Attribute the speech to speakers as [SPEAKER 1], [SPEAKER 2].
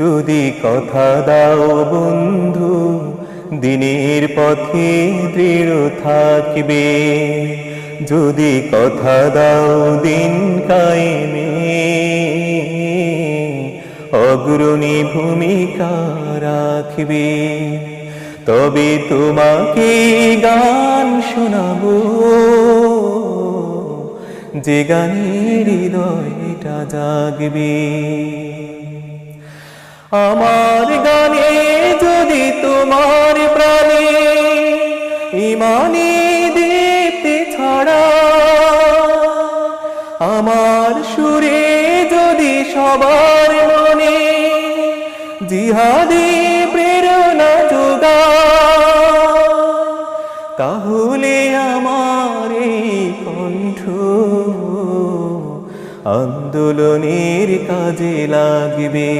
[SPEAKER 1] যদি কথা দাও বন্ধু দিনের পথে দৃঢ় থাকবে, যদি কথা দাও দিন কায়েমে অগ্রণী ভূমিকা রাখবে, তবে তোমাকে গান শোনাবো যে গানের হৃদয়টা জাগবে। আমার গানে যদি তোমার প্রাণে ইমানি দীপ্তি ছড়া, আমার সুরে যদি সবার মনে জিহাদি প্রেরণা যোগা, তাহলে আমার এই কণ্ঠ আন্দোলনের কাজে লাগবে।